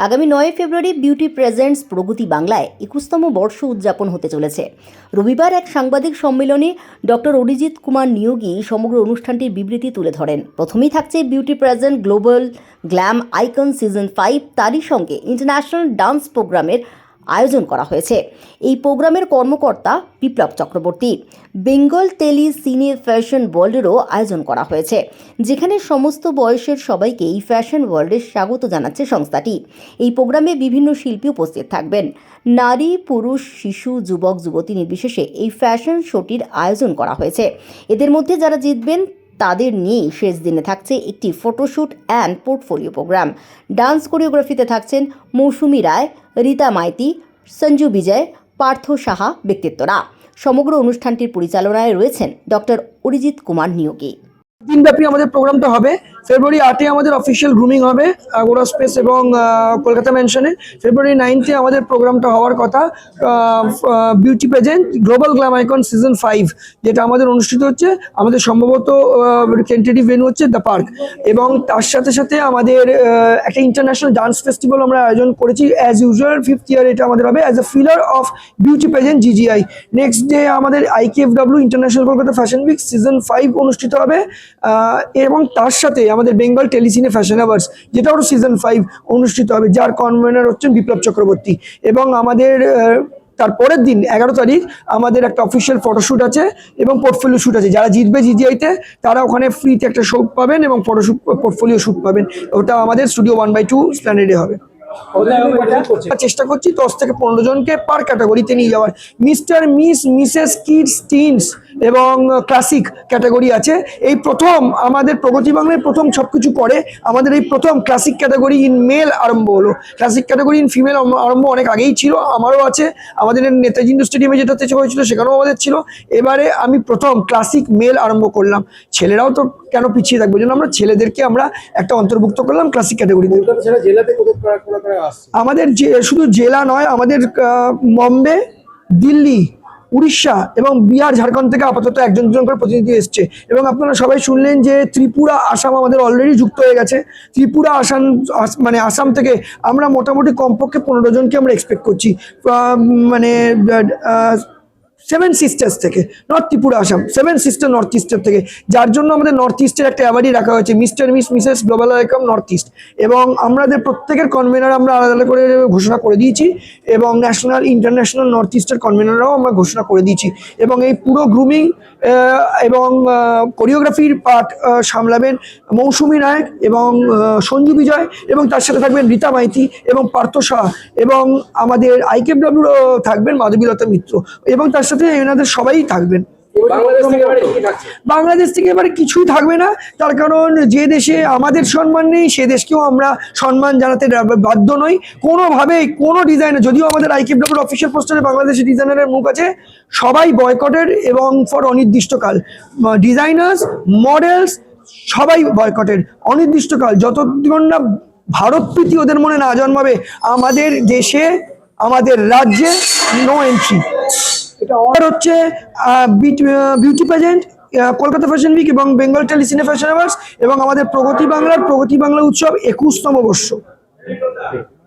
আগামী 9 ফেব্রুয়ারি beauty presents প্রগতি বাংলায় 21তম বর্ষ উদযাপন হতে চলেছে। রবিবার এক সাংবাদিক সম্মেলনে ডক্টর অরিজিৎ কুমার নিয়োগী সমগ্র অনুষ্ঠানটির বিবৃতি তুলে ধরেন। প্রথমেই থাকছে beauty present global glam icon season 5, তারই সঙ্গে ইন্টারন্যাশনাল ডান্স প্রোগ্রামের আয়োজন করা হয়েছে। এই প্রোগ্রামের কর্মকর্তা বিপ্লব চক্রবর্তী। বেঙ্গল টেলি সিনে ফ্যাশন ওয়ার্ল্ডেরও আয়োজন করা হয়েছে, যেখানে সমস্ত বয়সের সবাইকে এই ফ্যাশন ওয়ার্ল্ডে স্বাগত জানাচ্ছে সংস্থাটি। এই প্রোগ্রামে বিভিন্ন শিল্পী উপস্থিত থাকবেন। নারী, পুরুষ, শিশু, যুবক, যুবতী নির্বিশেষে এই ফ্যাশন শোটির আয়োজন করা হয়েছে। এদের মধ্যে যারা জিতবেন তাদের নিয়েই শেষ দিনে থাকছে একটি photoshoot and portfolio program. Dance কোরিওগ্রাফিতে থাকছেন মৌসুমী রায়, রীতা মাইতি, সঞ্জু বিজয়, পার্থ সাহা ব্যক্তিত্বরা। সমগ্র অনুষ্ঠানটির পরিচালনায় রয়েছেন ডক্টর অরিজিৎ কুমার নিয়োগী। দিনব্যাপী আমাদের প্রোগ্রামটা হবে। ফেব্রুয়ারি 8-এ আমাদের অফিসিয়াল গ্রুমিং হবে আগোরা স্পেস এবং কলকাতা মেনশনে। ফেব্রুয়ারি 9-এ আমাদের প্রোগ্রামটা হওয়ার কথা beauty present global glam icon season 5, যেটা আমাদের অনুষ্ঠিত হচ্ছে। আমাদের সম্ভবত টেন্টেটিভ ভেন্যু হচ্ছে দ্য পার্ক, এবং তার সাথে সাথে আমাদের একটা ইন্টারন্যাশনাল ডান্স ফেস্টিভ্যাল আমরা আয়োজন করেছি। অ্যাজ ইউজুয়াল 5th ইয়ার এটা আমাদের হবে as a pillar of beauty present GGI. Next day আমাদের IKFW international Kolkata fashion week season 5 অনুষ্ঠিত হবে, এবং তার সাথে আমাদের বেঙ্গল টেলিসিনে ফ্যাশন অ্যাওয়ার্ডস, যেটা ওর সিজন 5 অনুষ্ঠিত হবে, যার কনভেনার হচ্ছেন বিপ্লব চক্রবর্তী। এবং আমাদের তারপরের দিন 11 তারিখ আমাদের একটা অফিসিয়াল ফটোশ্যুট আছে এবং পোর্টফোলিও শ্যুট আছে। যারা জিতবে জিজিআইতে তারা ওখানে ফ্রিতে একটা শ্যুট পাবেন এবং ফটোশ্যুট পোর্টফোলিও শ্যুট পাবেন। ওটা আমাদের স্টুডিও 1/2 স্প্ল্যানেডে হবে। চেষ্টা করছি 10 থেকে 15 জনকে পার ক্যাটাগরিতে নিয়ে যাওয়ার। Mister, miss, missus, kids, teens এবং ক্লাসিক ক্যাটাগরি আছে। এই প্রথম আমাদের প্রগতি বাংলায় প্রথম সবকিছু করে আমাদের এই প্রথম ক্লাসিক ক্যাটাগরি ইন মেল আরম্ভ হলো। ক্লাসিক ক্যাটাগরি ইন ফিমেল আরম্ভ অনেক আগেই ছিল, আমারও আছে। আমাদের নেতাজি ইন্ডোর স্টেডিয়ামে যেটাতে হয়েছিল সেখানেও আমাদের ছিল। এবারে আমি প্রথম ক্লাসিক মেল আরম্ভ করলাম। ছেলেরাও তো কেন পিছিয়ে থাকবে, জন্য আমরা ছেলেদেরকে আমরা একটা অন্তর্ভুক্ত করলাম ক্লাসিক ক্যাটাগরিতে। আমাদের শুধু জেলা নয়, আমাদের বম্বে, দিল্লি, উড়িষ্যা এবং বিহার, ঝাড়খণ্ড থেকে আপাতত একজন করে প্রতিনিধি এসছে। এবং আপনারা সবাই শুনলেন যে ত্রিপুরা, আসাম আমাদের অলরেডি যুক্ত হয়ে গেছে। ত্রিপুরা, আসাম মানে আসাম থেকে আমরা মোটামুটি কমপক্ষে 15 জনকে আমরা এক্সপেক্ট করছি, মানে 7 সিস্টার্স থেকে, north Tripura, Assam, 7 sister north ইস্টের থেকে, যার জন্য আমাদের নর্থ ইস্টের একটা অ্যাওয়ার্ডই রাখা হয়েছে, mister, miss, Mrs global icon north east. এবং আমাদের প্রত্যেকের কনভেনার আমরা আলাদা আলাদা করে ঘোষণা করে দিয়েছি, এবং ন্যাশনাল, ইন্টারন্যাশনাল, নর্থ ইস্টের কনভেনাররাও আমরা ঘোষণা করে দিয়েছি। এবং এই পুরো গ্রুমিং এবং কোরিওগ্রাফির পার্ট সামলাবেন মৌসুমী নায়ক এবং সঞ্জু বিজয়, এবং তার সাথে থাকবেন রীতা মাইতি এবং পার্থ শাহ, এবং আমাদের IKFW থাকবেন মাধবীলতা মিত্র, এবং তার সাথে এনাদের সবাই থাকবেন। বাংলাদেশ থেকে এবারে কিছুই থাকবে না, তার কারণ যে দেশে আমাদের সম্মান নেই সে দেশকেও আমরা সম্মান জানাতে বাধ্য নই কোনোভাবে। কোনো ডিজাইনার, যদিও আমাদের IKFW অফিসিয়াল পোস্টারে বাংলাদেশের ডিজাইনারের মুখ আছে, সবাই বয়কটের এবং ফর অনির্দিষ্টকাল। ডিজাইনার্স, মডেলস সবাই বয়কটের অনির্দিষ্টকাল, যতক্ষণ না ভারত প্রীতি ওদের মনে না জন্মাবে। আমাদের দেশে, আমাদের রাজ্যে নো এন্ট্রি। এটা হচ্ছে beauty present, Kolkata fashion week এবং বেঙ্গল টেলিসিনে ফ্যাশন অ্যাওয়ার্ডস, এবং আমাদের প্রগতি বাংলা উৎসব 21তম বর্ষ।